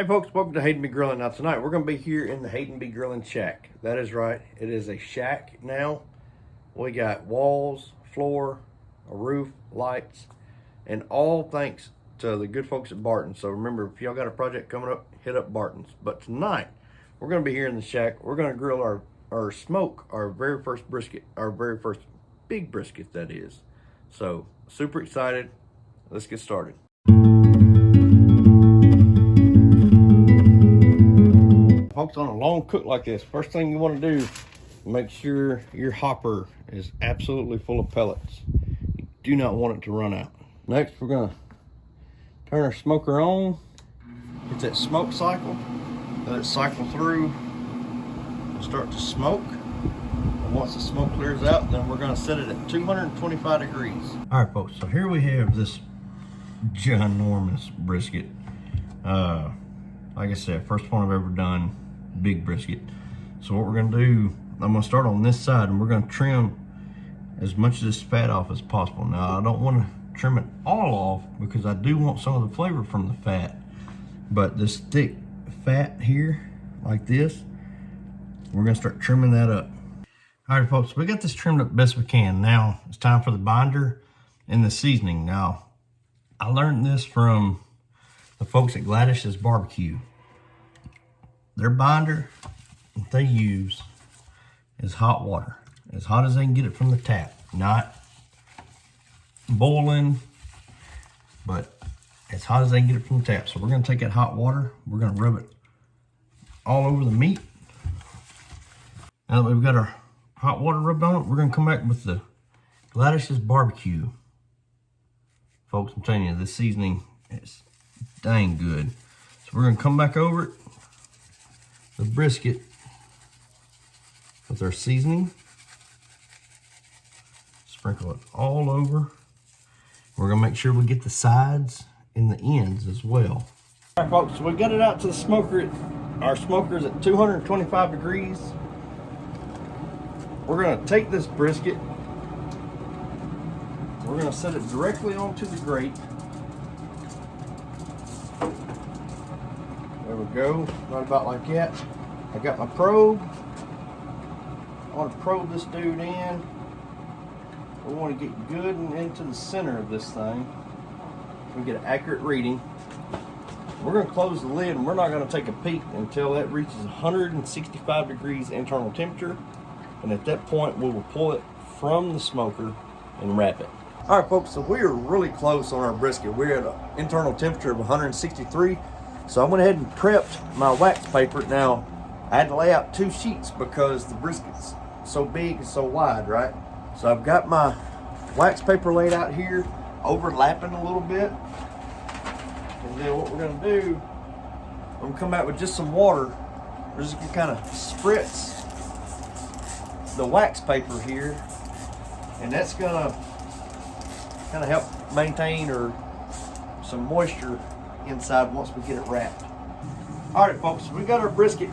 Hey folks, welcome to Hayden B Grilling. Now tonight we're going to be here in the Hayden B Grilling shack. That is right, it is a shack now. We got walls, floor, a roof, lights, and all thanks to the good folks at Barton's. So remember, if y'all got a project coming up, hit up Barton's. But tonight we're going to be here in the shack. We're going to grill our smoke, our very first brisket, our very first big brisket that is. So super excited. Let's get started. Folks, on a long cook like this, first thing you want to do, make sure your hopper is absolutely full of pellets. You do not want it to run out. Next, we're going to turn our smoker on. It's that smoke cycle. Let it cycle through and start to smoke. And once the smoke clears out, then we're going to set it at 225 degrees. All right, folks, so here we have this ginormous brisket. Like I said, first one I've ever done, big brisket. So what we're gonna do, I'm gonna start on this side and we're gonna trim as much of this fat off as possible. Now I don't wanna trim it all off because I do want some of the flavor from the fat, but this thick fat here, like this, we're gonna start trimming that up. All right, folks, we got this trimmed up best we can. Now it's time for the binder and the seasoning. Now, I learned this from the folks at Gladys's Barbecue. Their binder that they use is hot water, as hot as they can get it from the tap. Not boiling, but as hot as they can get it from the tap. So we're gonna take that hot water, we're gonna rub it all over the meat. Now that we've got our hot water rubbed on it, we're gonna come back with the Gladys's Barbecue. Folks, I'm telling you, this seasoning is dang good. So we're gonna come back over it, the brisket, with our seasoning. Sprinkle it all over. We're gonna make sure we get the sides and the ends as well. All right, folks, so we got it out to the smoker. Our smoker is at 225 degrees. We're gonna take this brisket, we're gonna set it directly onto the grate. There we go, right about like that. I got my probe. I want to probe this dude in. We want to get good and into the center of this thing. We get an accurate reading. We're going to close the lid and we're not going to take a peek until that reaches 165 degrees internal temperature. And at that point, we will pull it from the smoker and wrap it. All right, folks, so we are really close on our brisket. We're at an internal temperature of 163. So I went ahead and prepped my wax paper. Now, I had to lay out 2 sheets because the brisket's so big and so wide, right? So I've got my wax paper laid out here, overlapping a little bit. And then what we're gonna do, I'm gonna come out with just some water. We're just gonna kind of spritz the wax paper here. And that's gonna kind of help maintain or some moisture inside once we get it wrapped. All right, folks, we got our brisket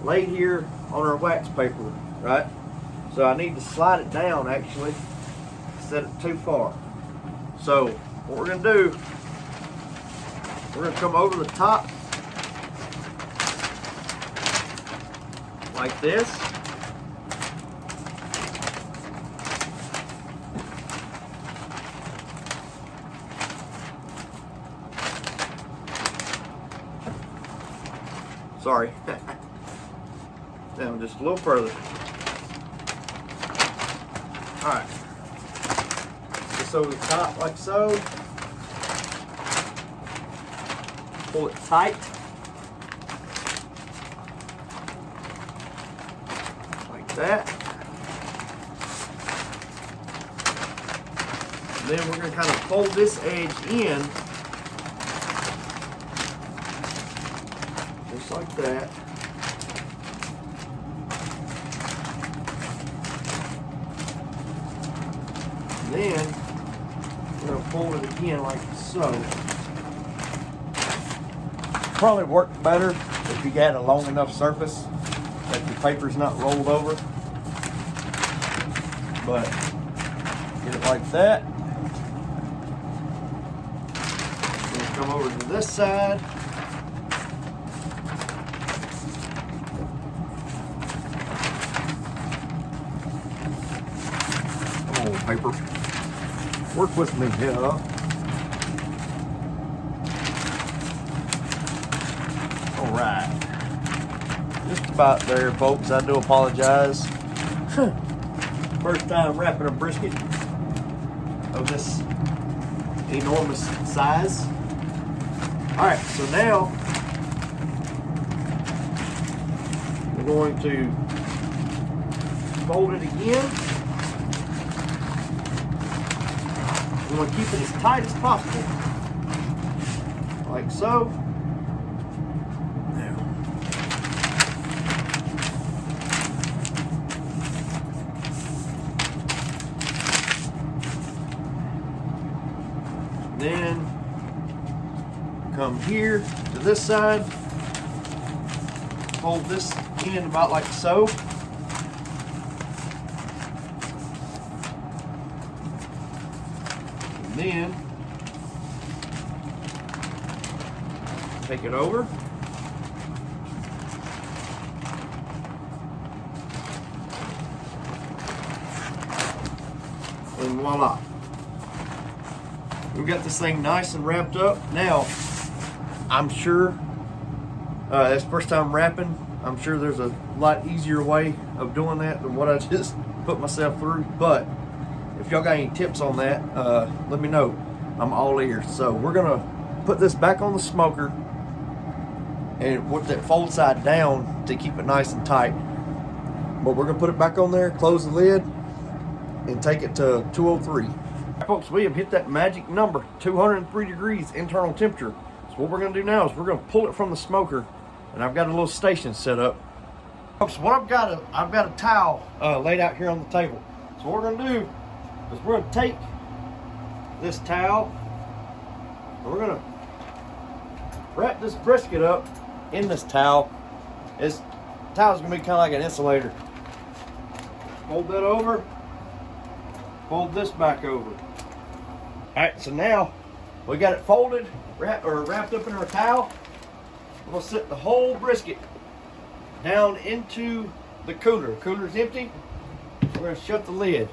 laid here on our wax paper, right? So I need to slide it down, actually, set it too far. So what we're gonna do, we're gonna come over the top like this. Sorry. Down just a little further. All right. Just over the top like so. Pull it tight. Like that. And then we're going to kind of fold this edge in. Just like that. And then we're going to fold it again like so. Probably work better if you got a long enough surface that your paper's not rolled over. But get it like that. Then come over to this side. paper. Work with me here. All right. Just about there, folks. I do apologize. First time wrapping a brisket of this enormous size. All right, so now we're going to fold it again. We want to keep it as tight as possible, like so. Then come here to this side, fold this in about like so. And then take it over. And voila. We've got this thing nice and wrapped up. Now, I'm sure, that's the first time wrapping. I'm sure there's a lot easier way of doing that than what I just put myself through. But if y'all got any tips on that, let me know. I'm all ears. So we're gonna put this back on the smoker and with that fold side down to keep it nice and tight. But we're gonna put it back on there, close the lid, and take it to 203. Folks, we have hit that magic number, 203 degrees internal temperature. So what we're gonna do now is we're gonna pull it from the smoker, and I've got a little station set up. Folks, what I've got a towel laid out here on the table. So what we're gonna do is we're gonna take this towel and we're gonna wrap this brisket up in this towel. This towel's gonna be kind of like an insulator. Fold that over, fold this back over. All right, so now we got it folded, wrapped up in our towel. We're gonna set the whole brisket down into the cooler. The cooler's empty. We're gonna shut the lid.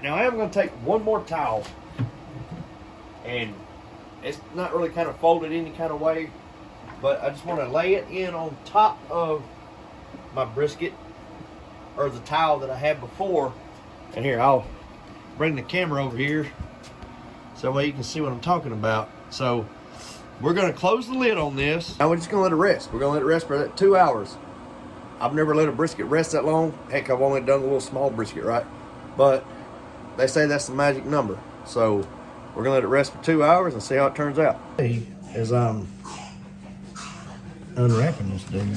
Now I am gonna take one more towel, and it's not really kind of folded any kind of way, but I just want to lay it in on top of my brisket, or the towel that I had before. And here, I'll bring the camera over here so that way you can see what I'm talking about. So we're gonna close the lid on this. Now we're just gonna let it rest. We're gonna let it rest for that 2 hours. I've never let a brisket rest that long. Heck, I've only done a little small brisket, right? But they say that's the magic number. So we're gonna let it rest for 2 hours and see how it turns out. As I'm unwrapping this dude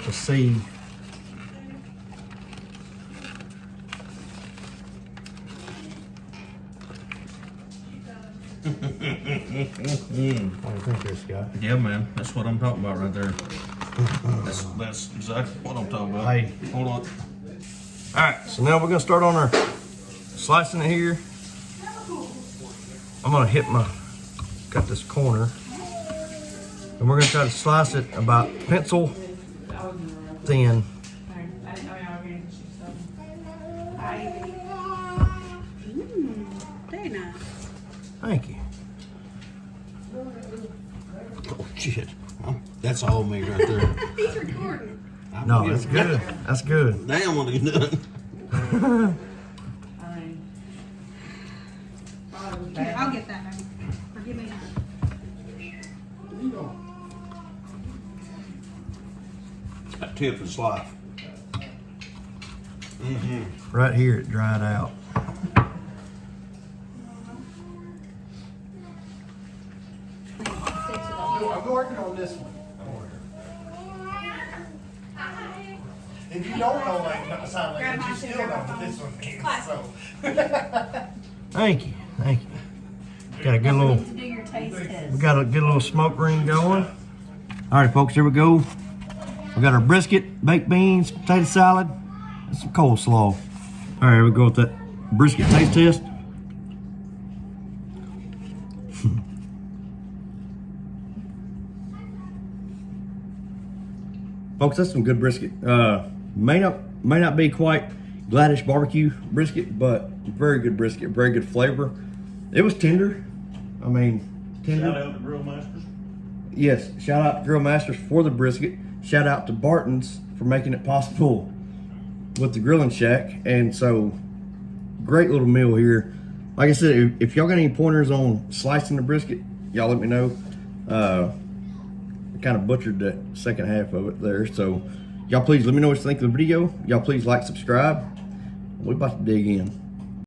to see what do you think this guy? Yeah, man, that's what I'm talking about right there. That's exactly what I'm talking about. Hey, hold on. All right, so now we're gonna start on our slicing it here. I'm gonna cut this corner, and we're gonna try to slice it about pencil thin. Very nice. Thank you. Oh, shit. That's all me right there. He's recording. No, that's good. That's good. Damn, what are you doing? Here, I'll get that. Forgive me. That tip is life. Right here, it dried out. I'm working on this one. If you don't know like sign language, you still know what this one means. So. Thank you. Thank you. Got a good little. Do your taste test. We got a good little smoke ring going. All right, folks, here we go. We got our brisket, baked beans, potato salad, and some coleslaw. All right, here we go with that brisket taste test. Folks, that's some good brisket. May not be quite Gladish barbecue brisket, but very good brisket, very good flavor. It was tender. I mean, tender. Shout out to Grill Masters. Yes, shout out to Grill Masters for the brisket. Shout out to Barton's for making it possible with the grilling shack. And so, great little meal here. Like I said, if y'all got any pointers on slicing the brisket, y'all let me know. I kind of butchered that second half of it there. So, y'all please let me know what you think of the video. Y'all please like, subscribe. We're about to dig in.